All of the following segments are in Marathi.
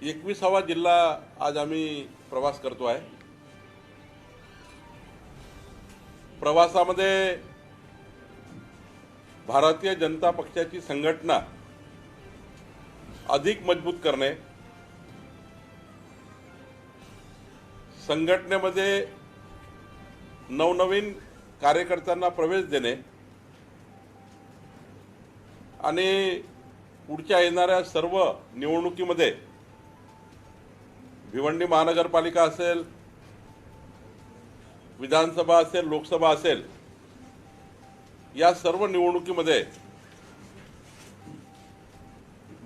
21वा जिल्हा आज आम्ही प्रवास करतो आहे। प्रवासामध्ये भारतीय जनता पक्षाची संघटना अधिक मजबूत करणे, संघटनेमध्ये नवनवीन कार्यकर्त्यांना प्रवेश देणे आणि पुढच्या येणाऱ्या सर्व निवडणुकीमध्ये भिवंडी महानगरपालिका असेल, विधानसभा असेल, लोकसभा असेल, या सर्व निवडणुकीमध्ये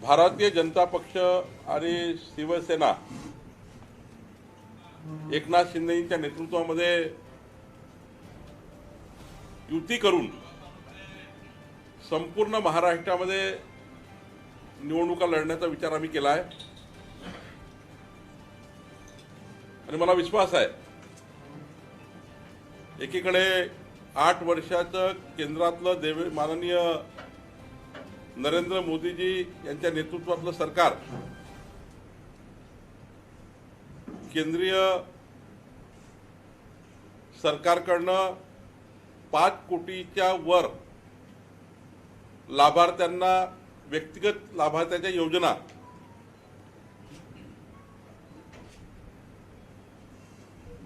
भारतीय जनता पक्ष आणि शिवसेना एकनाथ शिंदेंच्या नेतृत्वामध्ये युती करून संपूर्ण महाराष्ट्रामध्ये निवडणुका लढण्याचा विचार आम्ही केला आहे। आणि मला विश्वास आहे, एकीकडे 8 वर्षाचं केंद्रातलं माननीय नरेंद्र मोदीजी यांच्या नेतृत्वातलं सरकार केंद्रीय सरकारकडनं 5 कोटीच्या वर लाभार्थ्यांना व्यक्तिगत लाभार्थ्याच्या योजना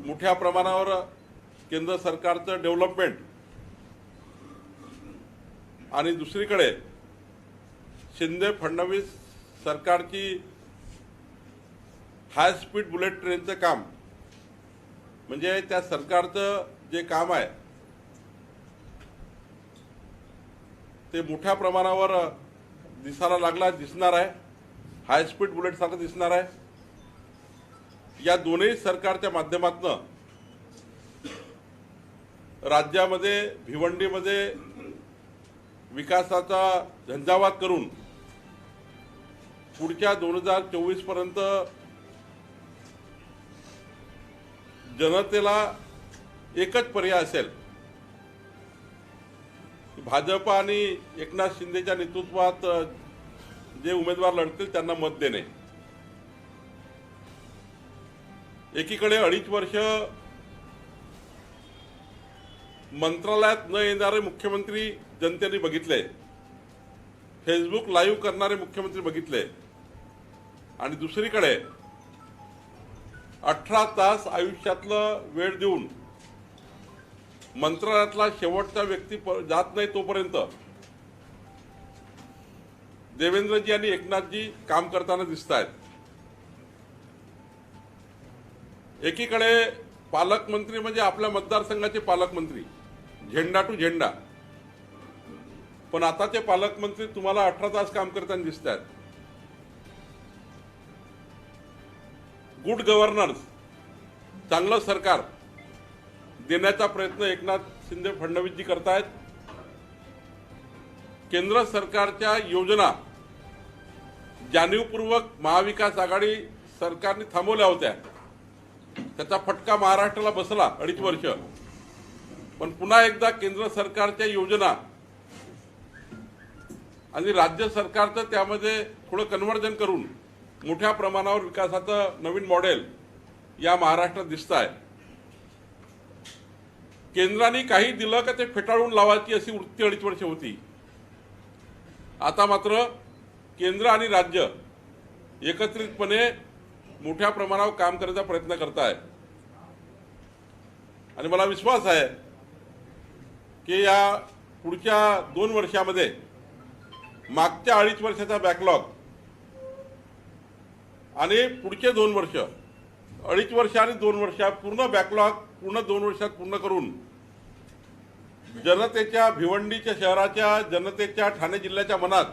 मोठ्या प्रमाणावर केंद्र सरकारचं डेव्हलपमेंट आणि दुसरीकडे शिंदे फडणवीस सरकारची हाय स्पीड बुलेट ट्रेनचं काम, म्हणजे त्या सरकारचं जे काम आहे ते मोठ्या प्रमाणावर दिसणार आहे, हाय स्पीड बुलेट सारखं दिसणार आहे। या दोन्ही सरकारच्या माध्यमातून राज्यामध्ये भिवंडीमध्ये विकासाचा झंझावात करून पुढच्या 2024 पर्यंत जनतेला एकच पर्याय असेल, भाजप आणि एकनाथ शिंदेच्या नेतृत्वात जे उमेदवार लढतील त्यांना मत देणे। एकीकडे 2.5 वर्ष मंत्रालयात न येणारे मुख्यमंत्री जनतेने बघितले, फेसबुक लाईव्ह करणारे मुख्यमंत्री बघितले, आणि दुसरीकडे 18 तास आयुष्यातलं वेळ देऊन मंत्रालयातला शेवटचा व्यक्ती जात नाही तोपर्यंत देवेंद्रजी आणि एकनाथजी काम करताना दिसत आहेत। एकीकडे पालकमंत्री म्हणजे आपल्या मतदारसंघाचे पालकमंत्री, झेंडा टू झेंडा, पण आताचे पालकमंत्री तुम्हाला 18 तास काम करताना दिसत आहेत। गुड गव्हर्नन्स, चांगलं सरकार देण्याचा प्रयत्न एकनाथ शिंदे फडणवीसजी करतायत। केंद्र सरकारच्या योजना जाणीवपूर्वक महाविकास आघाडी सरकारने थांबवल्या होत्या, त्याचा फटका महाराष्ट्राला बसला 2.5 वर्ष, पण पुन्हा एकदा केंद्र सरकारच्या योजना आणि राज्य सरकारचं त्यामध्ये थोडं कन्व्हर्जन करून मोठ्या प्रमाणावर विकासाचं नवीन मॉडेल या महाराष्ट्रात दिसत आहे। केंद्राने काही दिलं का ते फेटाळून लावायची अशी वृत्ती 2.5 वर्ष होती। आता मात्र केंद्र आणि राज्य एकत्रितपणे मोठ्या प्रमाणावर काम करण्याचा प्रयत्न करत आहे। आणि मला विश्वास आहे की या पुढच्या 2 वर्षामध्ये मागच्या 2.5 वर्षाचा बॅकलॉग आणि पुढचे 2 वर्ष, 2.5 वर्ष आणि 2 वर्ष पूर्ण बॅकलॉग पूर्ण 2 वर्षात पूर्ण करून जनतेच्या, भिवंडीच्या शहराच्या जनतेच्या, ठाणे जिल्ह्याच्या मनात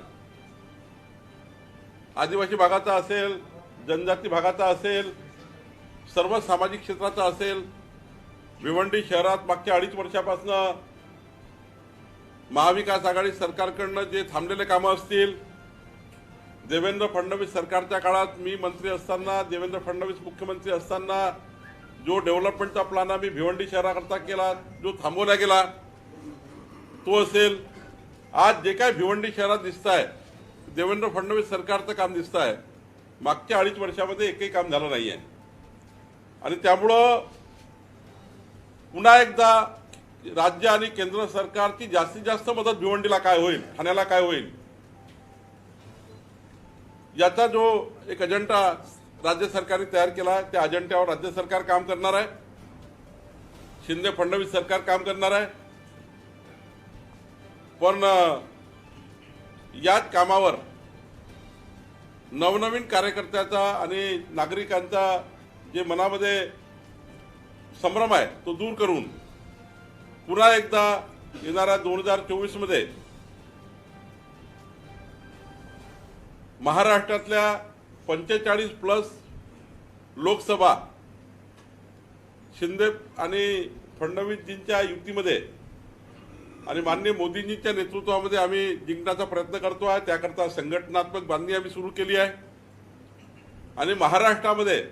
आदिवासी भागाचा असेल, जनजाती भागाचा असेल, सर्व सामाजिक क्षेत्राचा असेल, भिवंडी शहरात मागच्या 2.5 वर्षापासून महाविकास आघाडी सरकारकडनं जे थांबलेले कामं असतील, देवेंद्र फडणवीस सरकारच्या काळात मी मंत्री असताना, देवेंद्र फडणवीस मुख्यमंत्री असताना जो डेव्हलपमेंटचा प्लॅन आम्ही भिवंडी शहराकरता केला, जो थांबवला गेला तो असेल, आज जे काय भिवंडी शहरात दिसत आहे देवेंद्र फडणवीस सरकारचं काम दिसत आहे। मागच्या 2.5 वर्षामध्ये एकही काम झालं नाही आहे. आणि त्यामुळं पुन्हा एकदा राज्य आणि केंद्र सरकारची जास्तीत जास्त मदत भिवंडीला काय होईल, ठाण्याला काय होईल, याचा जो एक अजेंडा राज्य सरकारने तयार केला, त्या अजेंड्यावर राज्य सरकार काम करणार आहे. शिंदे फडणवीस सरकार काम करणार आहे. पण याच कामावर नवनवीन कार्यकर्त्याचा आणि नागरिकांचा जे मनामध्ये संभ्रम आहे तो दूर करून पुन्हा एकदा येणाऱ्या 2024 मध्ये महाराष्ट्रातल्या 45+ लोकसभा शिंदे आणि फडणवीसजींच्या युतीमध्ये आणि माननीय मोदींजींच्या नेतृत्वामध्ये आम्ही जिंकण्याचा प्रयत्न करतो आहे. त्याकरता संघटनात्मक बांधणी आम्ही सुरू केली आहे. आणि महाराष्ट्रामध्ये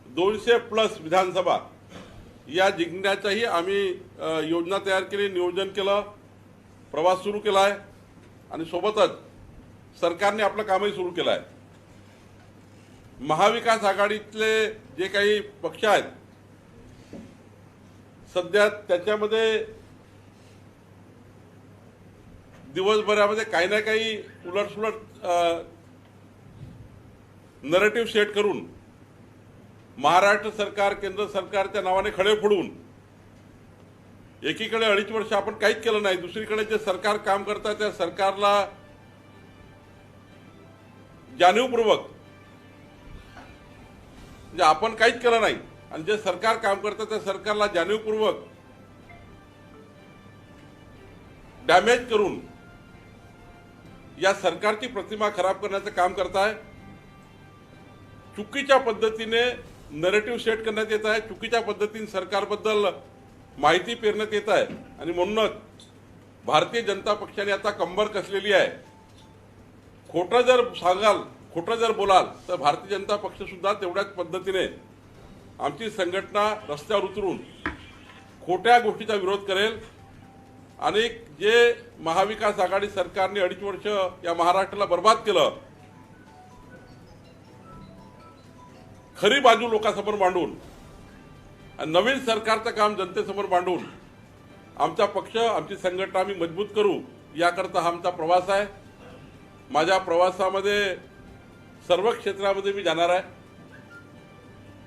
200+ विधानसभा या जिंकण्याचाही आम्ही योजना तयार केली, नियोजन केलं, प्रवास सुरू केला आहे. आणि सोबतच सरकारने आपलं कामही सुरू केलं आहे. महाविकास आघाडीतले जे काही पक्ष आहेत सध्या त्याच्यामध्ये दिवसभरामध्ये काही ना काही उलटसुलट नरेटिव्ह सेट करून महाराष्ट्र सरकार केंद्र सरकारच्या नावाने खडे फोडून एकीकडे 2.5 वर्ष आपण काहीच केलं नाही, दुसरीकडे जे सरकार काम करतात त्या सरकारला जाणीवपूर्वक म्हणजे आपण काहीच केलं नाही आणि जे सरकार काम करतं त्या सरकारला जाणीवपूर्वक डॅमेज करून या सरकारची प्रतिमा खराब करण्याचं काम करताय. चुकीच्या पद्धतीने नरेटिव्ह सेट करण्यात येत आहे, चुकीच्या पद्धतीने सरकारबद्दल माहिती पेरण्यात येत आहे. आणि म्हणूनच भारतीय जनता पक्षाने आता कंबर कसलेली आहे. खोटं जर सांगाल, खोटं जर बोलाल तर भारतीय जनता पक्ष सुद्धा तेवढ्याच पद्धतीने आमची संघटना रस्त्यावर उतरून खोट्या गोष्टीचा विरोध करेल. आणि जे महाविकास आघाडी सरकारने 2.5 वर्ष या महाराष्ट्राला बर्बाद केलं, खरी बाजू लोकांसमोर मांडून आणि नवीन सरकारचं काम जनतेसमोर मांडून आमचा पक्ष, आमची संघटना आम्ही मजबूत करू, याकरता हा आमचा प्रवास आहे. माझ्या प्रवासामध्ये सर्व क्षेत्रामध्ये मी जाणार आहे.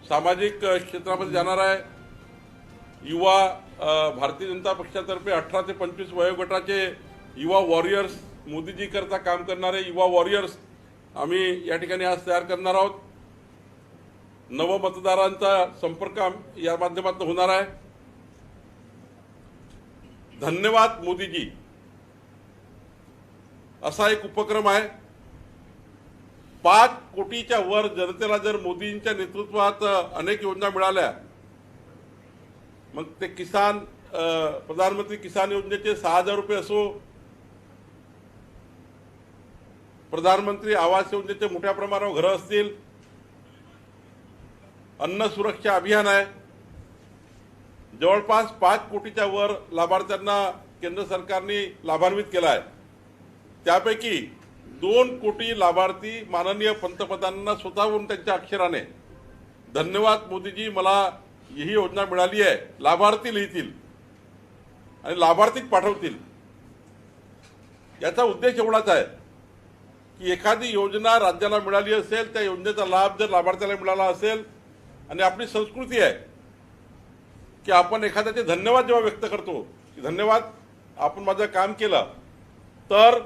सामाजिक क्षेत्रामध्ये जाणार आहे. युवा भारतीय जनता पक्षातर्फे 18 ते 25 वयोगटाचे युवा वॉरियर्स, मोदीजी करता काम करणारे युवा वॉरियर्स आम्ही या ठिकाणी आज तयार करणार आहोत. नवमतदारांचा संपर्क या माध्यमातून होणार आहे. धन्यवाद मोदीजी असा एक उपक्रम आहे. 5 कोटीच्या वर जनतेला जर मोदींच्या नेतृत्वात अनेक योजना मिळाल्या, मग ते किसान प्रधानमंत्री किसान योजनेचे 6,000 रुपये असो, प्रधानमंत्री आवास योजनेचे मोठ्या प्रमाणावर घरं असतील, अन्न सुरक्षा अभियान आहे, जवळपास 5 कोटीच्या वर लाभार्थ्यांना केंद्र सरकारने लाभान्वित केला आहे. त्यापैकी 2 कोटी लाभार्थी माननीय पंतप्रधानांना स्वतःहून त्यांच्या अक्षराने धन्यवाद मोदीजी, मला ही योजना मिळाली आहे, लाभार्थी लिहितील आणि लाभार्थीच पाठवतील. याचा उद्देश एवढाच आहे की एखादी योजना राज्याला मिळाली असेल, त्या योजनेचा लाभ जर लाभार्थ्याला मिळाला असेल, आणि आपली संस्कृती आहे की आपण एखाद्याचे धन्यवाद जेव्हा व्यक्त करतो की धन्यवाद आपण माझं काम केलं, तर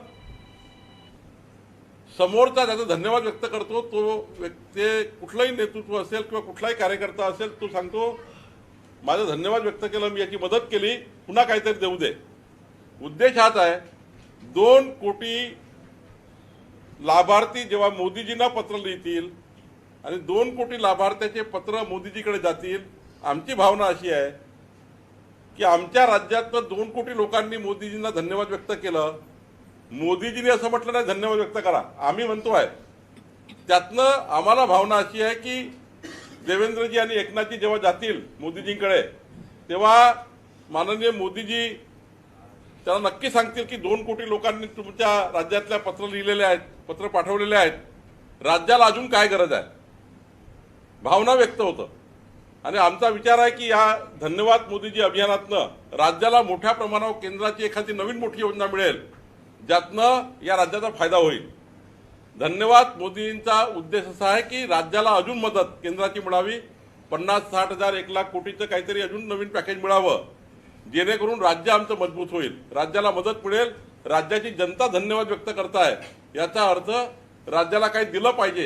समोरचा त्याचा धन्यवाद व्यक्त करतो. तो व्यक्ती कुठलंही नेतृत्व असेल किंवा कुठलाही कार्यकर्ता असेल, तो सांगतो माझं धन्यवाद व्यक्त केलं, मी याची मदत केली, पुन्हा काहीतरी देऊ दे. उद्देश हाच आहे. 2 कोटी लाभार्थी जेव्हा मोदीजींना पत्र लिहितील आणि 2 कोटी लाभार्थ्याचे पत्र मोदीजीकडे जातील, आमची भावना अशी आहे की आमच्या राज्यातनं 2 कोटी लोकांनी मोदीजींना धन्यवाद व्यक्त केलं. मोदीजींनी असं म्हटलं नाही धन्यवाद व्यक्त करा, आम्ही म्हणतो आहे. त्यातनं आम्हाला भावना अशी आहे की देवेंद्रजी आणि एकनाथजी जेव्हा जातील मोदीजींकडे, तेव्हा माननीय मोदीजी त्यांना नक्की सांगतील की 2 कोटी लोकांनी तुमच्या राज्यातल्या पत्र लिहिलेले आहेत, पत्र पाठवलेले आहेत, राज्याला अजून काय गरज आहे, भावना व्यक्त होतं. आणि आमचा विचार आहे की या धन्यवाद मोदीजी अभियानातनं राज्याला मोठ्या प्रमाणावर केंद्राची एखादी नवीन मोठी योजना मिळेल, ज्यातनं या राज्याचा फायदा होईल. धन्यवाद मोदींचा उद्देश असा आहे की राज्याला अजून मदत केंद्राची मिळावी, 50-60 हजार 1 लाख कोटीचं काहीतरी अजून नवीन पॅकेज मिळावं, जेणेकरून राज्य आमचं मजबूत होईल, राज्याला मदत मिळेल. राज्याची जनता धन्यवाद व्यक्त करताय, याचा अर्थ राज्याला काही दिलं पाहिजे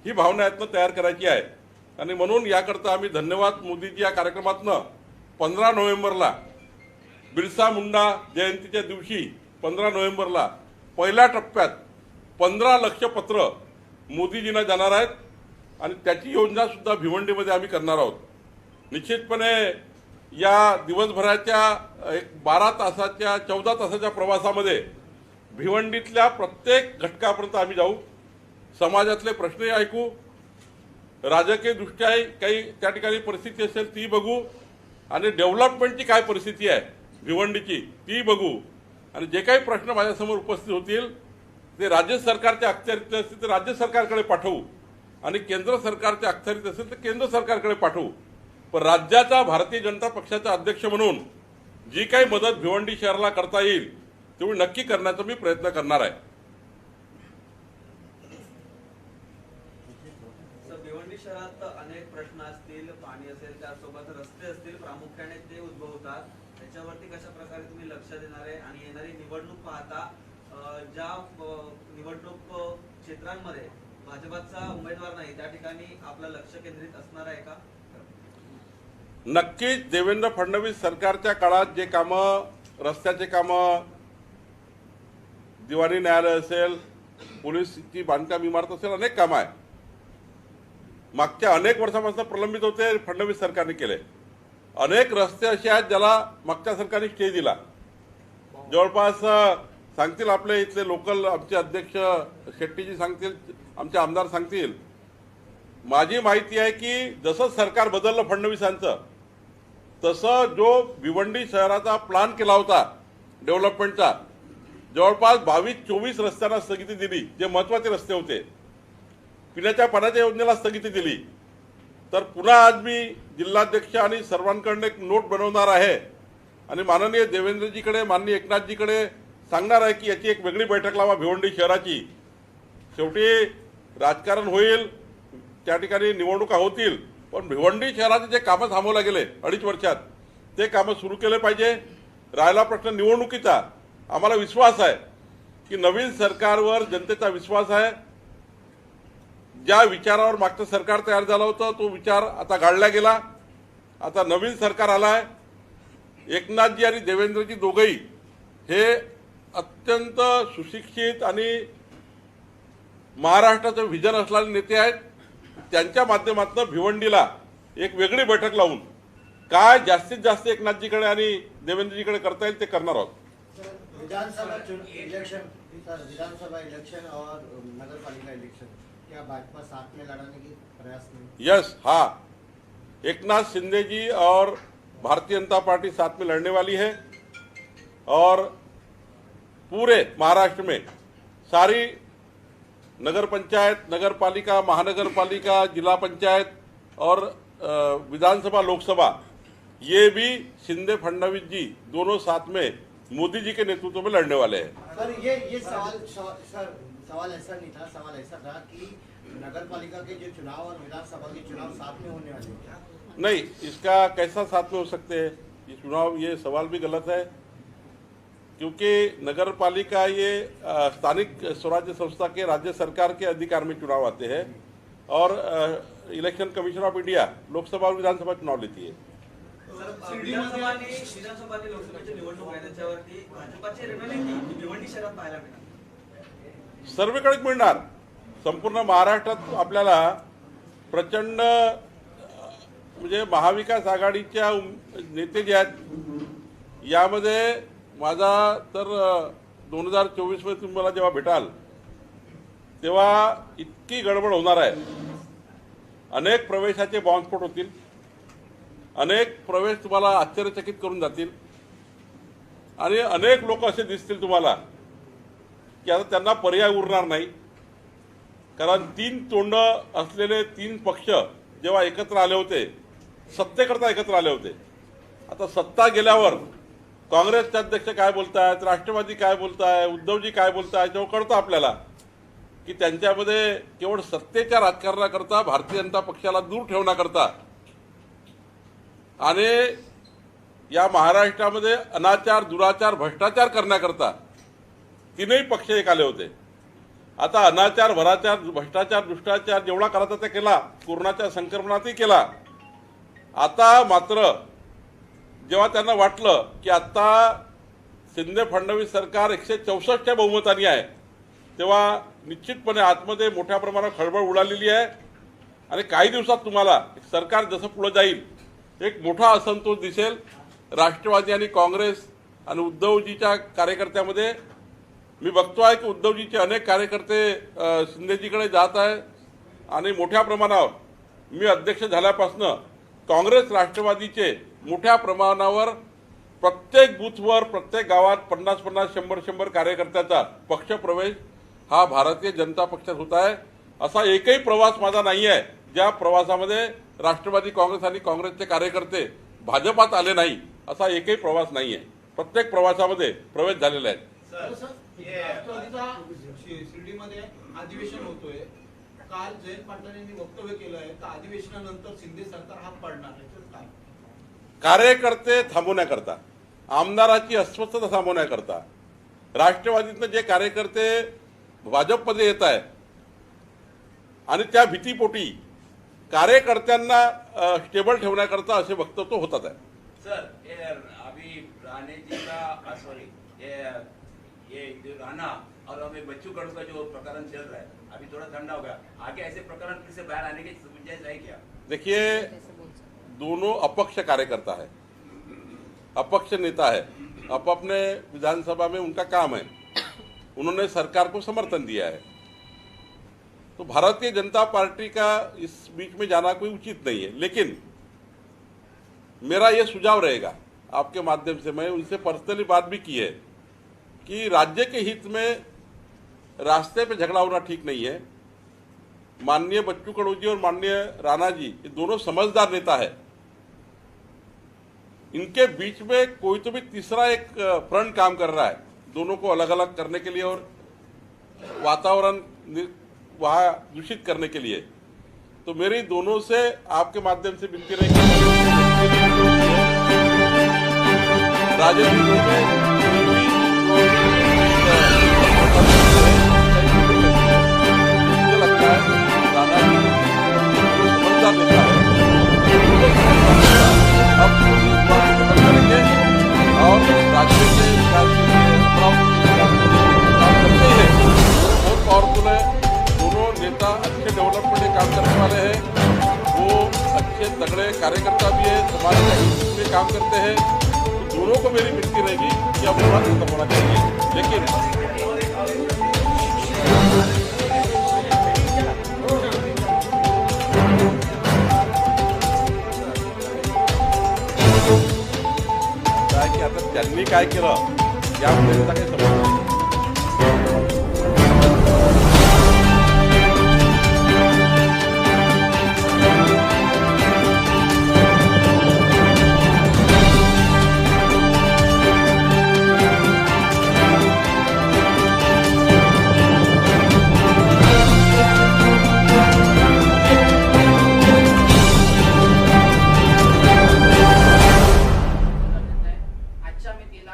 ही भावना यातनं तयार करायची आहे. आणि म्हणून याकरता आम्ही धन्यवाद मोदीजी या कार्यक्रमातनं 15 नोव्हेंबरला बिरसा मुंडा जयंतीच्या दिवशी 15 नोव्हेंबरला पहिल्या टप्प्यात 15 लक्ष पत्र मोदीजींना जाणार आहेत. आणि त्याची योजना सुद्धा भिवंडीमध्ये आम्ही करणार आहोत. निश्चितपणे या दिवसभराच्या एक 12 तासाच्या 14 तासाच्या प्रवासामध्ये भिवंडीतल्या प्रत्येक घटकापर्यंत आम्ही जाऊ, समाजातले प्रश्नही ऐकू, राजकीय दृष्ट्याही काही त्या ठिकाणी परिस्थिती असेल ती बघू, आणि डेव्हलपमेंटची काय परिस्थिती आहे भिवंडीची ती बघू. आणि जे काही प्रश्न माझ्यासमोर उपस्थित होतील ते राज्य सरकारच्या अखत्यारीत असतील तर राज्य सरकारकडे पाठवू, आणि केंद्र सरकारच्या अखत्यारीत असेल तर केंद्र सरकारकडे पाठवू. पण राज्याचा भारतीय जनता पक्षाचा अध्यक्ष म्हणून जी काही मदत भिवंडी शहराला करता येईल तेवढी नक्की करण्याचा मी प्रयत्न करणार आहे. भिवंडी शहरात अनेक प्रश्न असतील, पाणी असेल, त्यासोबत रस्ते असतील, प्रामुख्याने ते उद्भवतात. त्याच्यावरती कशा प्रकारे तुम्ही लक्ष देणार आहे? आणि येणारी निवडणूक पाहता ज्या निवडणूक क्षेत्रांमध्ये भाजपचा उमेदवार नाही त्या ठिकाणी आपलं लक्ष केंद्रित असणार आहे का? नक्कीच देवेंद्र फडणवीस सरकारच्या काळात जे कामं, रस्त्याचे कामं, दिवाणी न्यायालय असेल, पोलीसची बांधकाम इमारत असेल, अनेक कामं आहे मागच्या अनेक वर्षापासून प्रलंबित होते, फडणवीस सरकारने केले. अनेक रस्ते असे आहेत ज्याला मागच्या सरकारने स्टे दिला. जवळपास सांगतील आपले इथले लोकल आमचे अध्यक्ष शेट्टीजी सांगतील, आमचे आमदार सांगतील, माझी माहिती आहे की जसं सरकार बदललं फडणवीसांचं तसं जो भिवंडी शहराचा प्लॅन केला होता डेव्हलपमेंटचा, जवळपास 22-24 रस्त्यांना स्थगिती दिली, जे महत्त्वाचे रस्ते होते. पिण्याच्या पाण्याच्या योजनेला स्थगिती दिली. तर पुन्हा आज मी जिल्हाध्यक्ष आणि सर्वांकडून एक नोट बनवणार आहे आणि माननीय देवेंद्रजीकडे, माननीय एकनाथजीकडे सांगणार आहे की याची एक वेगळी बैठक लावा भिवंडी शहराची. शेवटी राजकारण होईल, त्या ठिकाणी निवडणुका होतील, पण भिवंडी शहराचे जे कामं थांबवले गेले 2.5 वर्षात ते कामं सुरू केले पाहिजे. राहिला प्रश्न निवडणुकीचा, आम्हाला विश्वास आहे की नवीन सरकारवर जनतेचा विश्वास आहे. ज्या विचारावर मागचं सरकार तयार झालं होतं तो विचार आता गाळला गेला. आता नवीन सरकार आलाय. एकनाथजी आणि देवेंद्रजी दोघंही हे अत्यंत सुशिक्षित आणि महाराष्ट्राचं व्हिजन असलेले नेते आहेत. त्यांच्या माध्यमातून भिवंडीला एक वेगळी बैठक लावून काय जास्तीत जास्त एकनाथजीकडे आणि देवेंद्रजीकडे करता येईल ते करणार आहोत. विधानसभा इलेक्शन और नगरपालिका इलेक्शन क्या भाजपा साथ में लड़ने की प्रयास नहीं? यस, हाँ, एकनाथ शिंदे जी और भारतीय जनता पार्टी साथ में लड़ने वाली है और पूरे महाराष्ट्र में सारी नगर पंचायत, नगर पालिका, महानगर पालिका, जिला पंचायत और विधानसभा, लोकसभा, ये भी शिंदे फडणवीस जी दोनों साथ में मोदी जी के नेतृत्व में लड़ने वाले हैं. सर ये सवाल ऐसा नहीं था. सवाल ऐसा था कि नगर पालिका के जो चुनाव और विधानसभा के चुनाव साथ में होने वाले हैं. नहीं, इसका कैसा साथ में हो सकते हैं ये चुनाव? ये सवाल भी गलत है, क्योंकि नगर पालिका ये स्थानिक स्वराज्य संस्था के राज्य सरकार के अधिकार में चुनाव आते हैं और election commission of India Lok Sabha और विधानसभा चुनाव लेती है. विधानसभा आणि लोकसभेची निवडणूक आहे, त्याच्यावरती भाजपची रणनीती भिवंडी शहरात पाहायला मिळाली. सर्वेकडेच मिळणार. संपूर्ण महाराष्ट्रात आपल्याला प्रचंड म्हणजे महाविकास आघाडीच्या नेते जे आहेत यामध्ये माझा तर 2024 मध्ये तुम्ही मला जेव्हा भेटाल तेव्हा इतकी गडबड होणार आहे. अनेक प्रवेशाचे बॉम्बस्फोट होतील, अनेक प्रवेश तुम्हाला आश्चर्यचकित करून जातील आणि अनेक लोक असे दिसतील तुम्हाला की आता त्यांना पर्याय उरणार नाही. कारण 3 तोंड असलेले 3 पक्ष जेव्हा एकत्र आले होते, सत्तेकरता एकत्र आले होते. आता सत्ता गेल्यावर काँग्रेसचे अध्यक्ष काय बोलतायत, राष्ट्रवादी काय बोलताय, उद्धवजी काय बोलताय, तेव्हा कळतं आपल्याला की त्यांच्यामध्ये केवळ सत्तेच्या राजकारणाकरता, भारतीय जनता पक्षाला दूर ठेवण्याकरता आणि या महाराष्ट्रामध्ये अनाचार, दुराचार, भ्रष्टाचार करण्याकरता तीनही पक्ष एक आले होते. आता अनाचार, भ्रष्टाचार, दुष्टाचार जेवढा करायचा ते केला, कोरोनाच्या संक्रमणातही केला. आता मात्र जेव्हा त्यांना वाटलं की आता शिंदे फडणवीस सरकार 164च्या बहुमताने आहे, तेव्हा निश्चितपणे आतमध्ये मोठ्या प्रमाणात खळबळ उडालेली आहे. आणि काही दिवसात तुम्हाला सरकार जसं पुढे जाईल, एक मोठा असंतोष दिसेल राष्ट्रवादी आणि काँग्रेस आणि उद्धवजीच्या कार्यकर्त्यामध्ये. मी बघतोय की उद्धवजीचे अनेक कार्यकर्ते शिंदेजीकडे जात आहेत आणि मोठ्या प्रमाणावर मी अध्यक्ष झाल्यापासून काँग्रेस राष्ट्रवादीचे मोठ्या प्रमाणावर प्रत्येक बूथवर, प्रत्येक गावात 50-50, 100-100 कार्यकर्त्याचा पक्षप्रवेश हा भारतीय जनता पक्षात होत आहे. असा एकही प्रवास माझा नाही आहे ज्या प्रवासामध्ये राष्ट्रवादी काँग्रेस आणि काँग्रेसचे कार्यकर्ते भाजपात आले नाही. असा एकही प्रवास नाही आहे. प्रत्येक प्रवासामध्ये प्रवेश झालेले आहेत. राष्ट्रवादीचा शिर्डीमध्ये अधिवेशन होतोय. काल जयंत पाटलांनी वक्तव्य केलं आहे तर अधिवेशनानंतर शिंदे सरकार हात पाडणार आहे. कार्यकर्ते थांबवण्याकरता, आमदाराची अस्वस्थता थांबवण्याकरता, राष्ट्रवादीतले जे कार्यकर्ते भाजपमध्ये येत आहेत आणि त्या भीतीपोटी कार्यकर्त्यांना स्टेबल ठेवण्याकरता असे वक्तव्य होतात आहे. सर, अभी राणे जी का सॉरी ये जो राणा और हमें बच्चू कडू का जो प्रकरण चल रहा है, अभी थोड़ा ठंडा हो गया, आगे ऐसे प्रकरण फिर से बाहर आने की गुंजाइश है क्या? देखिए, दोनों अपक्ष कार्यकर्ता है, अपक्ष नेता है. अब अपने विधानसभा में उनका काम है, उन्होंने सरकार को समर्थन दिया है, तो भारतीय जनता पार्टी का इस बीच में जाना कोई उचित नहीं है. लेकिन मेरा ये सुझाव रहेगा आपके माध्यम से, मैं उनसे पर्सनली बात भी की है कि राज्य के हित में रास्ते पे झगड़ा होना ठीक नहीं है. माननीय बच्चू कडू जी और माननीय राणा जी ये दोनों समझदार नेता है. इनके बीच में कोई तो भी तीसरा एक फ्रंट काम कर रहा है दोनों को अलग अलग करने के लिए और वातावरण वहाँ दूषित करने के लिए. तो मेरी दोनों से आपके माध्यम से विनती रहेगी, राजनीति में मुझे लगता है राणा जी समझदार नेता है. अब इस बात को खत्म करेंगे और राज्य के विकास के लिए काम करते हैं. बहुत पावरफुल है. दोनों नेता अच्छे डेवलपमेंट के काम करने वाले हैं. वो अच्छे तगड़े कार्यकर्ता भी है, समाज के हित में काम करते हैं. तो दोनों को मेरी विनती रहेगी कि अब विवाद खत्म होना चाहिए. लेकिन काय की आता त्यांनी काय केलं यामध्ये त्याचा काही संबंध नाही.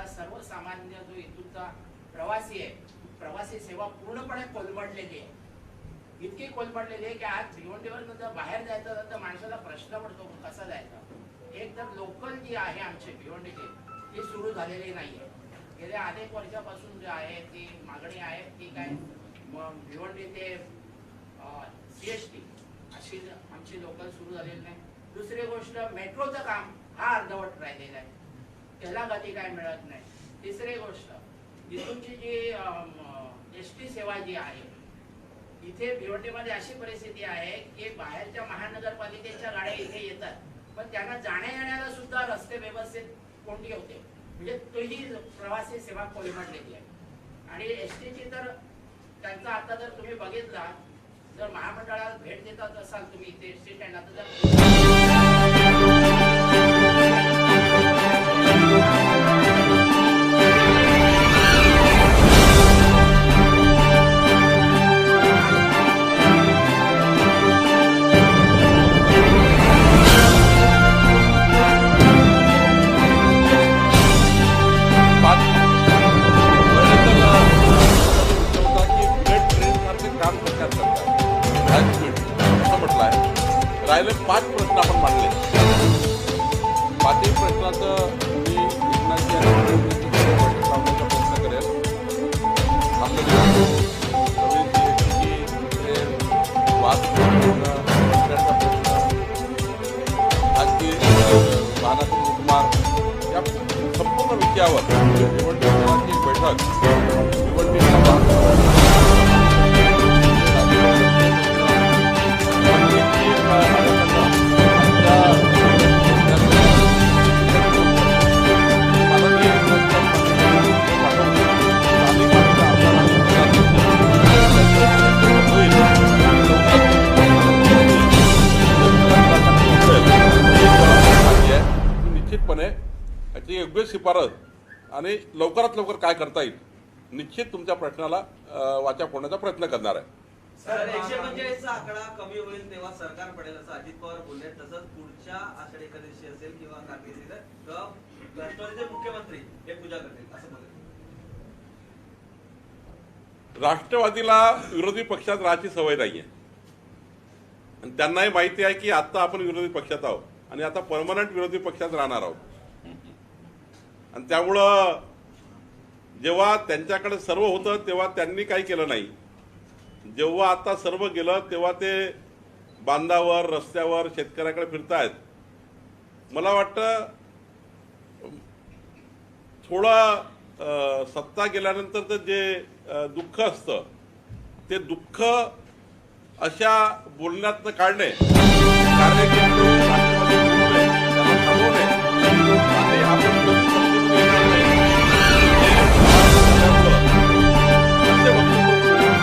सर्वसामान्य जो इथूनचा प्रवासी आहे, प्रवासी सेवा पूर्णपणे कोलमडलेली आहे. इतकी कोलमडलेली आहे की आज भिवंडीवर जर बाहेर जायचं तर माणसाला प्रश्न पडतो कसा जायचा. एक तर लोकल जी आहे आमची भिवंडीची ती सुरू झालेली नाहीये. गेल्या अनेक वर्षापासून जी आहे ती मागणी आहे ती काय भिवंडी ते CST अशी आमची लोकल सुरू झालेली नाही. दुसरी गोष्ट मेट्रोचं काम हा अर्धवट राहिलेला आहे, त्याला गती काय मिळत नाही. तिसरी गोष्ट इथूनची जी ST सेवा जी आहे इथे भिवंडीमध्ये अशी परिस्थिती आहे की बाहेरच्या महानगरपालिकेच्या गाड्या इथे येतात पण त्यांना जाण्या येण्याला सुद्धा रस्ते व्यवस्थित कोंडी होते. म्हणजे तोही प्रवासी सेवा कोलमडलेली आहे. आणि STची तर त्यांचा आता जर तुम्ही बघितला जर महामंडळाला भेट देतात असाल तुम्ही ते एसटी स्टँडला तर पाच पहिले तर होता की बुलेट ट्रेन सारखे काम सरकार करतात हाय स्पीड असं म्हटलं आहे. राहिले 5 प्रश्न आपण मांडले. 5ही प्रश्नाचं मी एकनाथजी आणि मुख्यमंत्र्यांची बैठक लावण्याचा प्रयत्न करेल. आपलं रवींद्रजी हे वाहतूक प्रश्न, रस्त्यांचा प्रश्न, खाजगी वाहनातील लूटमार या संपूर्ण विषयावर निवडणुकीची एक बैठक निवडणुकीच्या निश्चितपणे याची योग्य शिफारस आणि लवकरात लवकर काय करता येईल निश्चित तुमच्या प्रश्नाला वाचा फोडण्याचा प्रयत्न करणार आहे. सर 145चा आकडा कमी होईल तेव्हा सरकार पडेल असं अजित पवार बोलले. तसंच पुढच्या आषाढी एकादशी असेल किंवा कार्तिक राष्ट्रवादीचे मुख्यमंत्री हे पूजा करतील असं बोलले. राष्ट्रवादीला विरोधी पक्षात राहायची सवय नाहीये आणि त्यांनाही माहिती आहे की आता आपण विरोधी पक्षात आहोत आणि आता परमनंट विरोधी पक्षात राहणार आहोत. आणि त्यामुळं जेव्हा त्यांच्याकडे सर्व होतं तेव्हा त्यांनी काही केलं नाही. जेव्हा आता सर्व गेलं तेव्हा ते बांधावर रस्त्यावर शेतकऱ्याकडे फिरतायत. मला वाटतं थोडं सत्ता गेल्यानंतरचं जे दुःख असतं ते दुःख अशा बोलण्यातनं काढणे कार्यकर्ते राष्ट्रवादी बोलले, त्यांना थांबवणे आणि आपण कधी सत्तेमध्ये येणार नाही असे वक्तव्य करून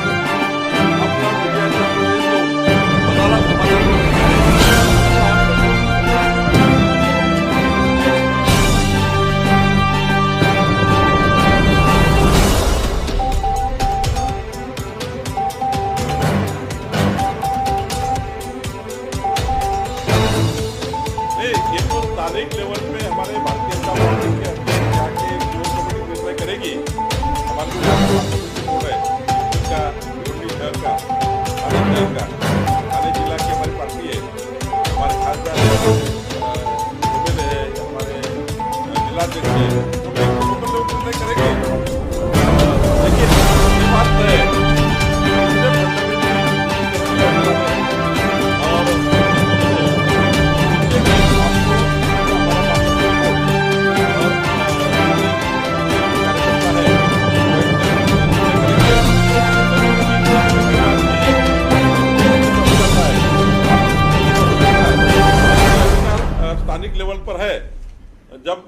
आपला विजयाचा संदेश देऊन मनाला समाधान स्थानिक लेवल पे हमारे भारतीय जनता पार्टी के अध्यक्ष जाके जो कमेटी निर्णय करेगी. हमारे बोर्ड है इसका भिवंडी शहर का थाने शहर का थाने जिला की हमारी पार्टी है. हमारे खासदार है हमारे जिलाध्यक्ष है निर्णय करेंगे. लेकिन ये बात है स्थानिक लेवल पर है. जब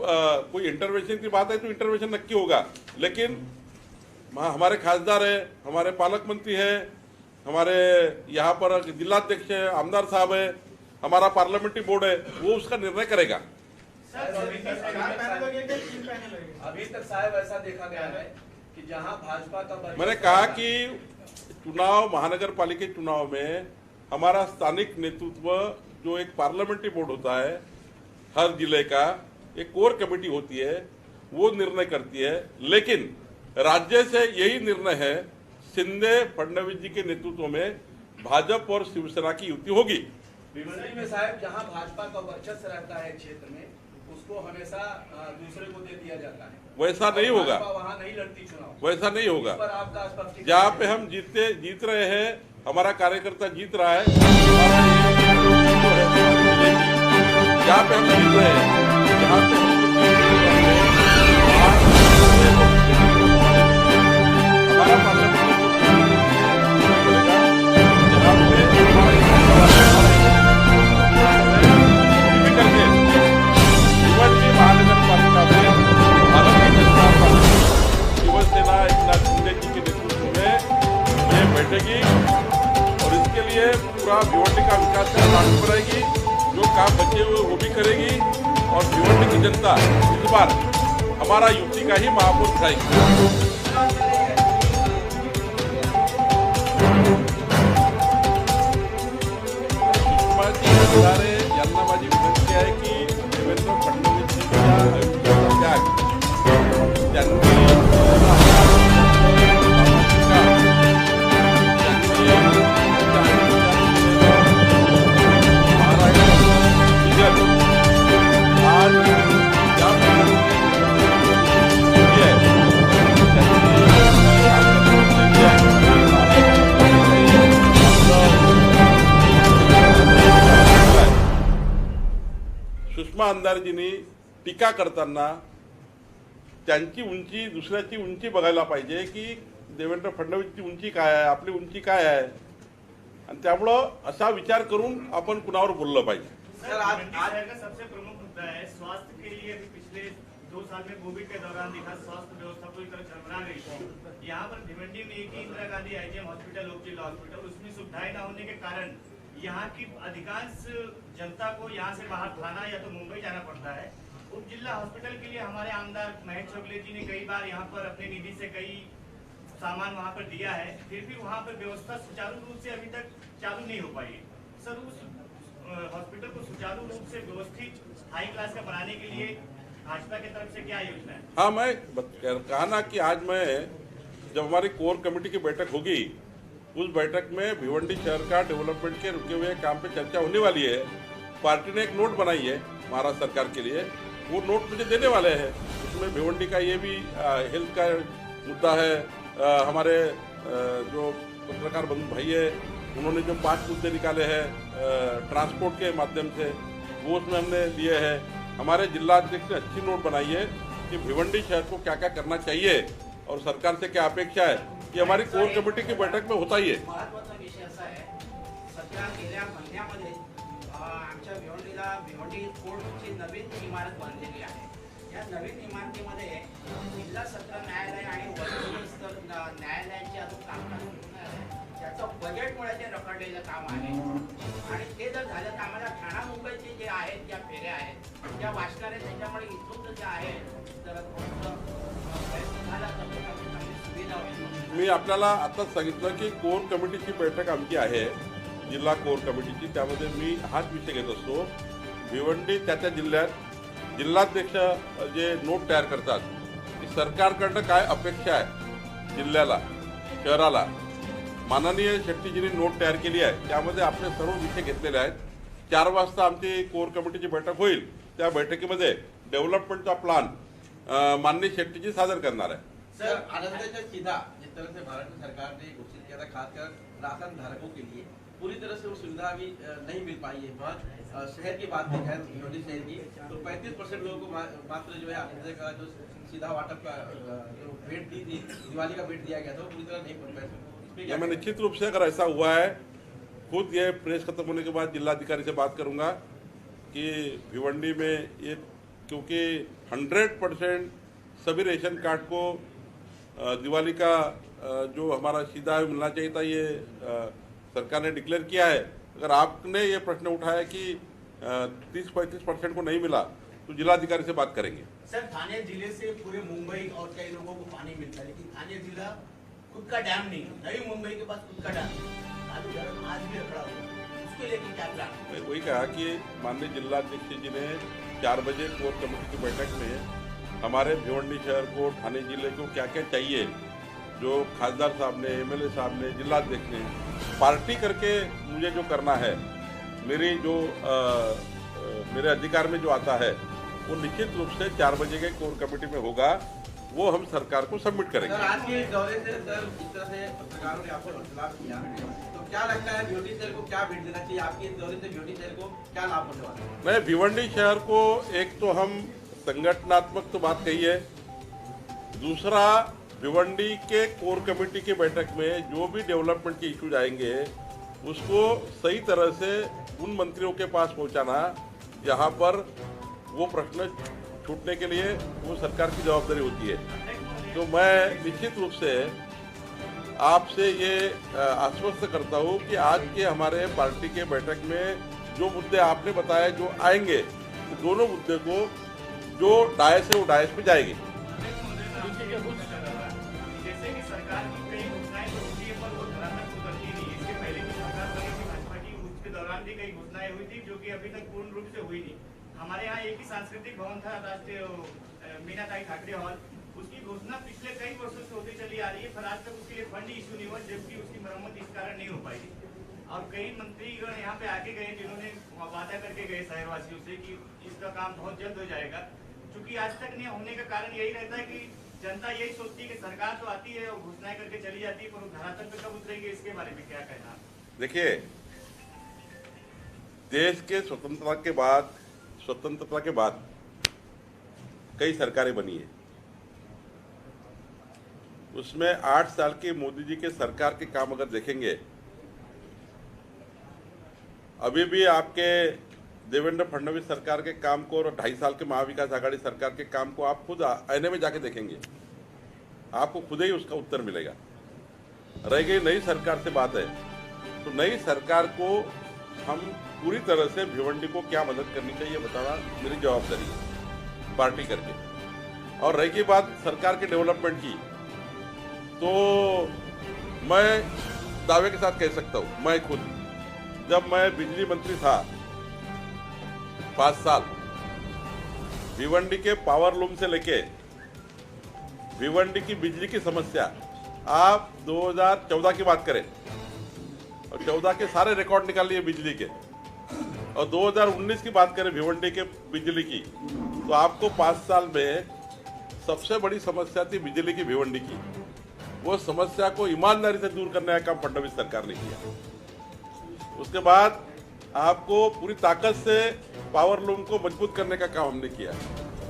कोई इंटरवेंशन की बात है तो इंटरवेंशन नक्की होगा. लेकिन हमारे खासदार है, हमारे पालक मंत्री है, हमारे यहाँ पर जिलाध्यक्ष है, आमदार साहब है, हमारा पार्लियामेंट्री बोर्ड है, वो उसका निर्णय करेगा. अभी तक साहब ऐसा देखा गया है कि जहां भाजपा का मैंने कहा कि चुनाव महानगर पालिका चुनाव में हमारा स्थानिक नेतृत्व जो एक पार्लियामेंट्री बोर्ड होता है हर जिले का एक कोर कमेटी होती है वो निर्णय करती है. लेकिन राज्य से यही निर्णय है शिंदे फडणवीस जी के नेतृत्व में भाजपा और शिवसेना की युति होगी. भिवंडी में साहब जहां भाजपा का वर्चस्व रहता है क्षेत्र में उसको हमेशा दूसरे को दे दिया जाता है. वैसा नहीं होगा. वहां नहीं लड़ती चुनाव. वैसा नहीं होगा. पर आपका स्पष्टीकरण जहाँ पे हम जीत रहे हैं हमारा कार्यकर्ता जीत रहा है. हमारा ये जहाँ पे हम जीत रहे हैं जहाँ पे हमारा पार्लियामेंट महानगर पालिका में भारतीय जनता पार्टी शिवसेना एकनाथ शिंदे जी के नेतृत्व में ये बैठेगी और इसके ये पूरा भिवंडी का विकास का लागू कराएगी, जो काम बचे हुए वो भी करेगी और भिवंडी की जनता इस बार हमारा युक्ति का ही महापुरुष उठाएगी। यांना माझी विनंती आहे की देवेंद्र फडणवीसांच्या आयुष्याचा त्याग सुषमा अंधारेजींनी टीका करताना त्यांची उंची दुसऱ्याची उंची बघायला पाहिजे की देवेंद्र फडणवीसची उंची काय आहे, आपली उंची काय आहे, आणि त्यामुळं असा विचार करून आपण कुणावर बोललं पाहिजे। सर आज का सबसे प्रमुख मुद्दा है स्वास्थ्य के लिए। अभी पिछले 2 साल में कोविड के दौरान देखा स्वास्थ्य व्यवस्था पूरी तरह चरमरा गई थी। यहाँ पर भिवंडी में एक ही इंदिरा गांधी आईजीएम हॉस्पिटल, ओक जिला हॉस्पिटल, उसमें सुविधाएं न होने के कारण यहाँ की अधिकांश जनता को यहाँ से बाहर थाना या तो मुंबई जाना पड़ता है। उप जिला हॉस्पिटल के लिए हमारे आमदार महेश चोगले जी ने कई बार यहाँ पर अपने निधि से कई सामान वहाँ पर दिया है, फिर भी वहाँ पर व्यवस्था सुचारू रूप से अभी तक चालू नहीं हो पाई। सर उस हॉस्पिटल को सुचारू रूप से व्यवस्थित हाई क्लास का बनाने के लिए भाजपा की तरफ से क्या योजना है? हाँ, मैं कहा ना कि आज मैं जब हमारी कोर कमेटी की बैठक होगी उस बैठक में भिवंडी शहर का डेवलपमेंट के रुके हुए काम पे चर्चा होने वाली है। पार्टी ने एक नोट बनाई है महाराष्ट्र सरकार के लिए, वो नोट मुझे देने वाले हैं। उसमें भिवंडी का ये भी हेल्थ का मुद्दा है। हमारे जो पत्रकार बंधु भाई है उन्होंने जो 5 मुद्दे निकाले हैं ट्रांसपोर्ट के माध्यम से, वो उसमें हमने लिए हैं। हमारे जिलाध्यक्ष ने अच्छी नोट बनाई है कि भिवंडी शहर को क्या क्या करना चाहिए और सरकार से क्या अपेक्षा है, ये हमारी कोर कमेटी की बैठक में होता ही है। महत्त्वाचा विषय असा आहे, सध्या गेल्या महिन्यामध्ये आमच्या भिवंडी कोर्टची नवीन इमारत बांधलेली आहे। या नवीन इमारतीमध्ये जिल्हा सत्र न्यायालय आणि वरिष्ठ न्यायालयाचे अजून कामकाज होणार आहे। त्याचं बजेटमुळे ते रखडलेलं काम आहे आणि ते जर झालं तर आम्हाला ठाणा मुंबईचे जे आहेत ज्या फेऱ्या आहेत त्या वाचणार आहेत, त्याच्यामुळे इथून जे आहे जर प्रयत्न झाला तर चांगली सुविधा होईल। मी आपल्याला आताच सांगितलं की कोर कमिटीची बैठक आमची आहे, जिल्हा कोर कमिटीची, त्यामध्ये मी हाच विषय घेत असतो। भिवंडी त्या जिल्ह्यात जिल्हाध्यक्ष जे नोट तयार करतात की सरकारकडनं काय अपेक्षा आहे जिल्ह्याला, शहराला, माननीय शेट्टीजींनी नोट तयार केली आहे, त्यामध्ये आपले सर्व विषय घेतलेले आहेत। 4 वाजता आमची कोर कमिटीची बैठक होईल, त्या बैठकीमध्ये डेव्हलपमेंटचा प्लान माननीय शेट्टीजी सादर करणार आहे। सर आनंद सीधा जिस तरह से भारत सरकार ने घोषित किया था, खासकर राशन धारकों के लिए पूरी तरह से वो सुविधा अभी नहीं मिल पाई है। वहाँ शहर की बात की है, भिवंडी शहर की, तो 35% लोगों को मात्र जो है आनंद का जो सीधा वाटप का जो भेंट दी थी, दिवाली का भेंट दिया गया था, वो पूरी तरह नहीं पहुंच पाया। मैं निश्चित रूप से अगर ऐसा हुआ है, खुद ये प्रेस खत्म होने के बाद जिलाधिकारी से बात करूंगा कि भिवंडी में ये, क्योंकि 100% सभी रेशन कार्ड को दिवाली का जो हमारा सीधा मिलना चाहिए था, ये सरकार ने डिक्लेयर किया है। अगर आपने ये प्रश्न उठाया कि 30-35% को नहीं मिला तो जिलाधिकारी से बात करेंगे। सर थाने जिले से पूरे मुंबई और कई लोगों को पानी मिलता है, लेकिन थाने जिला खुद का डैम नहीं, नई मुंबई के पास खुद का डैम आज भी रखा हुआ, उसके लेके क्या प्लान? मैं वही कहा कि माननीय जिलाध्यक्ष जी ने 4 बजे कोर कमेटी की बैठक में हमारे भिवंडी शहर को, थाने जिले को क्या क्या चाहिए, जो खासदार साहब ने, एमएलए साहब ने, जिलाध्यक्ष ने पार्टी करके मुझे जो करना है, मेरी जो मेरे अधिकार में जो आता है, वो निश्चित रूप से 4 बजे के कोर कमेटी में होगा, वो हम सरकार को सबमिट करेंगे। सर आज के दौरे से सर जिस तरह से पत्रकारों ने आपको वार्तालाप किया, तो क्या लगता है भिवंडी शहर को क्या भेंट देना चाहिए? आपके इस दौरे से भिवंडी शहर को क्या लाभ होने वाला है? मैं भिवंडी शहर को, एक तो हम संगठनात्मक तो बात कही है, दूसरा भिवंडी के कोर कमेटी की बैठक में जो भी डेवलपमेंट के इश्यूज आएंगे उसको सही तरह से उन मंत्रियों के पास पहुंचाना जहां पर वो प्रश्न छूटने के लिए वो सरकार की जवाबदारी होती है। तो मैं निश्चित रूप से आपसे ये आश्वस्त करता हूँ कि आज के हमारे पार्टी के बैठक में जो मुद्दे आपने बताए जो आएंगे, तो दोनों मुद्दे को जो डायस है वो डायस पे जाएगी। जैसे कि सरकार की कई घोषणाएं तो होती है पर वो धरातल को करती नहीं। इसके पहले भी सरकार बनी थी भाजपा की, उसके दौरान भी कई घोषणाएं हुई थी जो कि अभी तक पूर्ण रूप से हुई नहीं। हमारे यहाँ एक ही सांस्कृतिक भवन था, राष्ट्रीय मीनाताई ठाकरे हॉल, उसकी घोषणा पिछले कई वर्षों से होती चली आ रही है, पर आज तक उसके लिए फंड इशू नहीं हुआ, जबकि उसकी मरम्मत इस कारण नहीं हो पाई। और कई मंत्रीगण यहाँ पे आके गए जिन्होंने वादा करके गए शहरवासियों से कि इसका काम बहुत जल्द हो जाएगा। चूंकि आज तक नहीं होने का कारण यही रहता है कि जनता यही सोचती है कि सरकार तो आती है और घोषणाएं करके चली जाती है, पर वो धरातल पे कब उतरेगी, इसके बारे में क्या कहना? देखिए, देश के स्वतंत्रता के बाद कई सरकारें बनी है। उसमें 8 साल के मोदी जी के सरकार के काम अगर देखेंगे, अभी भी आपके देवेंद्र फडणवीस सरकार के काम को और 2.5 साल के महाविकास आघाड़ी सरकार के काम को आप खुद आईने में जाके देखेंगे, आपको खुद ही उसका उत्तर मिलेगा। रह गई नई सरकार से बात है, तो नई सरकार को हम पूरी तरह से भिवंडी को क्या मदद करनी चाहिए बताना मेरी जवाबदारी है पार्टी करके। और रह गई बात सरकार के डेवलपमेंट की, तो मैं दावे के साथ कह सकता हूँ, मैं खुद जब मैं बिजली मंत्री था 5 साल, भिवंडी के पावर लूम से लेके भिवंडी की बिजली की समस्या, आप 2014 की बात करें और 14 के सारे रिकॉर्ड निकालिए बिजली के, और 2019 की बात करें भिवंडी के बिजली की, तो आपको 5 साल में सबसे बड़ी समस्या थी बिजली की भिवंडी की। वो समस्या को ईमानदारी से दूर करने का काम फडणवीस सरकार ने किया। उसके बाद आपको पूरी ताकत से पावर लूम को मजबूत करने का काम हमने किया,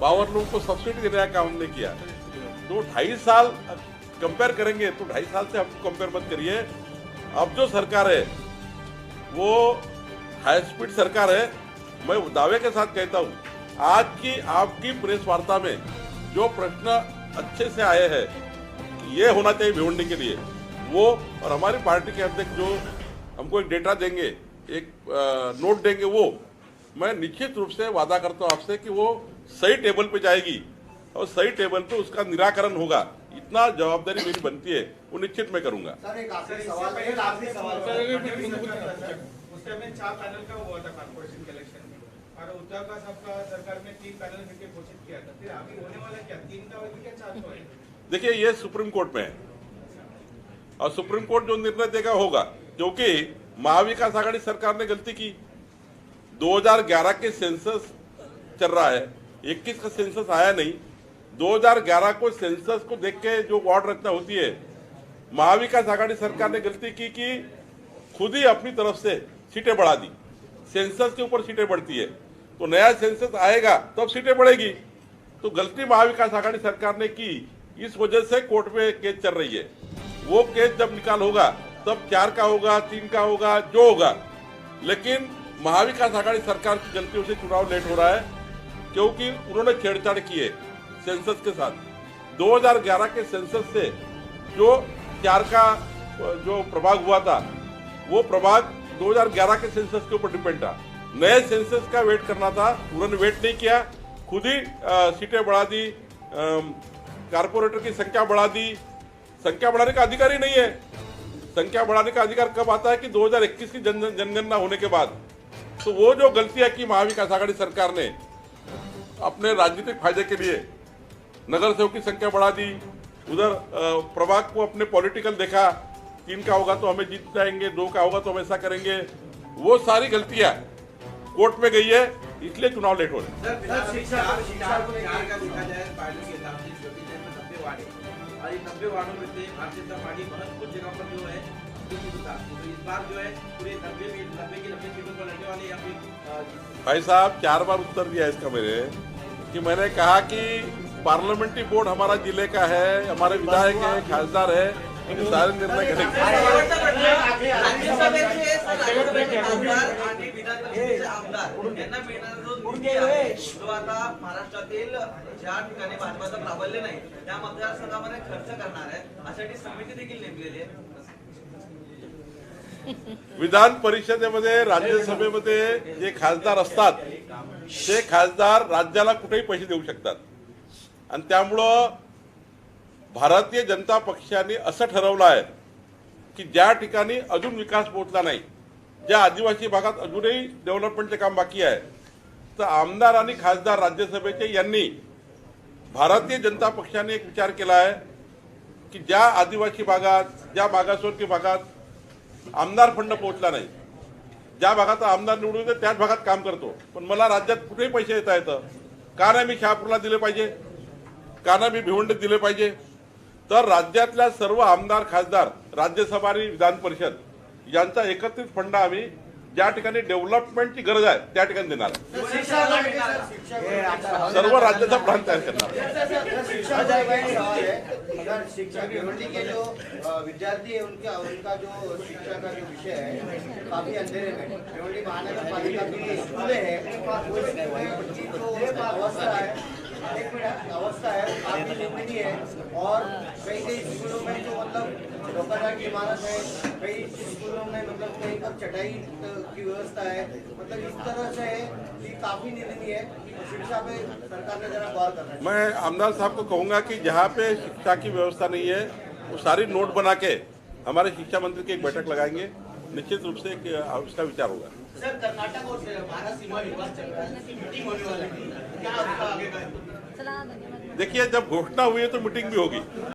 पावर लूम को सब्सिडी देने का काम हमने किया। तो 2.5 साल कंपेयर करेंगे तो 2.5 साल से हमको कंपेयर मत करिए। अब जो सरकार है वो हाई स्पीड सरकार है। मैं दावे के साथ कहता हूँ, आज की आपकी प्रेस वार्ता में जो प्रश्न अच्छे से आए हैं कि ये होना चाहिए भिवंडी के लिए, वो और हमारी पार्टी के अध्यक्ष जो हमको एक डेटा देंगे, एक नोट देंगे, वो मैं निश्चित रूप से वादा करता हूँ आपसे कि वो सही टेबल पे जाएगी और सही टेबल पे उसका निराकरण होगा। इतना जवाबदारी मेरी बनती है, वो निश्चित मैं करूंगा। सर एक आखिरी सवाल है, एक आखिरी सवाल उस टाइम में 4 पैनल का हुआ था कॉर्पोरेशन के इलेक्शन में, और उद्धव का सबका सरकार में 3 पैनल करके घोषित किया था। फिर आगे होने वाला क्या, 3 का होगा क्या 4 का होगा? देखिए, ये सुप्रीम कोर्ट में है और सुप्रीम कोर्ट जो निर्णय देगा होगा, क्योंकि महाविकास आघाड़ी सरकार ने गलती की। 2011 के सेंसस चल रहा है, 21 का सेंसस आया नहीं। 2011 को सेंसस को देख के जो वार्ड रचना होती है, महाविकास आघाड़ी सरकार ने गलती की कि खुद ही अपनी तरफ से सीटें बढ़ा दी। सेंसस के ऊपर सीटें बढ़ती है, तो नया सेंसस आएगा तब सीटें बढ़ेगी। तो गलती महाविकास आघाड़ी सरकार ने की, इस वजह से कोर्ट में केस चल रही है। वो केस जब निकाल होगा तब 4 का होगा, 3 का होगा, जो होगा। लेकिन महाविकास आघाड़ी सरकार की गलतियों से चुनाव लेट हो रहा है, क्योंकि उन्होंने छेड़छाड़ की है सेंसस के साथ। 2011 के सेंसस से जो 4 का जो प्रभाग हुआ था, वो प्रभाग 2011 के सेंसस के ऊपर डिपेंड था। नए सेंसस का वेट करना था, उन्होंने वेट नहीं किया, खुद ही सीटें बढ़ा दी, कारपोरेटर की संख्या बढ़ा दी। संख्या बढ़ाने का अधिकार ही नहीं है। संख्या बढ़ाने का अधिकार कब आता है कि 2021 की जनगणना होने के बाद। तो वो जो गलतियां की महाविकास आघाड़ी सरकार ने अपने राजनीतिक फायदे के लिए, नगर सेवक की संख्या बढ़ा दी, उधर प्रभाग को अपने पॉलिटिकल देखा, 3 का होगा तो हमें जीत जाएंगे, 2 का होगा तो हम ऐसा करेंगे। वो सारी गलतियां कोर्ट में गई है, इसलिए चुनाव लेट हो रहे और ये 90 वार्डों में से भारतीय जनता पार्टी बहुत कुछ जगह पर जो है इस बार जो है पूरे 90 की 90 सीटों पर लड़ने वाले या फिर भाई साहब 4 बार उत्तर दिया इसका मेरे कि मैंने कहा कि पार्लियामेंट्री बोर्ड हमारा जिले का है, हमारे विधायक है, खासदार है, ये सारे निर्णय करेंगे। जो आता महाराष्ट्रातील ज्या ठिकाणी भाजपाचं प्राबल्य नाही त्या मतदारसंघामध्ये खर्च करणार आहे अशासाठी समिती देखील नेमलेली आहे. विधान परिषदेमध्ये राज्यसभेमध्ये जे खासदार असतात ते खासदार राज्याला कुठेही पैसे देऊ शकतात आणि त्यामुळं भारतीय जनता पक्षाने असं ठरवलं आहे की ज्या ठिकाणी अजून विकास पोहोचला नाही, ज्या आदिवासी भागात अजूनही डेव्हलपमेंटचे काम बाकी आहे, तर आमदार आणि खासदार राज्यसभेचे यांनी भारतीय जनता पक्षाने एक विचार केला आहे की ज्या आदिवासी भागात, ज्या मागासवर्गीय भागात आमदार फंड पोहोचला नाही, ज्या भागात आमदार निवडून येतो त्याच भागात काम करतो, पण मला राज्यात कुठेही पैसे देता येतं, का नाही मी शहापूरला दिले पाहिजे, का नाही मी भिवंडीत दिले पाहिजे. तर राज्यातल्या सर्व आमदार खासदार, राज्यसभा आणि विधान परिषद यांचा एकत्रित फंड आम्ही ज्या ठिकाणी डेव्हलपमेंटची गरज आहे त्या ठिकाणी देणार, सर्व राज्याचा प्लान तयार करणार. शिक्षा भिवंडी के जो विद्यार्थी है उनका जो शिक्षा का जो विषय है काफी अंधेरे में. भिवंडी महानगर पालिका की स्कूलें है उसकी जो अवस्था है, एक मिनट, अवस्था है काफी निम्न है और कई कई स्कूलों में जो मतलब लोकाधार की इमारत है, कई स्कूलों में मतलब कहीं पर चटाई की व्यवस्था है, मतलब इस तरह से है कि काफी निंदनीय है. शिक्षा पे सरकार ने जरा गौर करना है. मैं आमदार साहब को कहूंगा कि जहाँ पे शिक्षा की व्यवस्था नहीं है वो सारी नोट बना के हमारे शिक्षा मंत्री की एक बैठक लगाएंगे, निश्चित रूप से उसका विचार होगा. सर, कर्नाटक और भारत सीमा विवाद चल रहा है, इसकी मीटिंग होने वाली है, क्या उसका आगे का? देखिए, जब घोषणा हुई है तो मीटिंग भी होगी.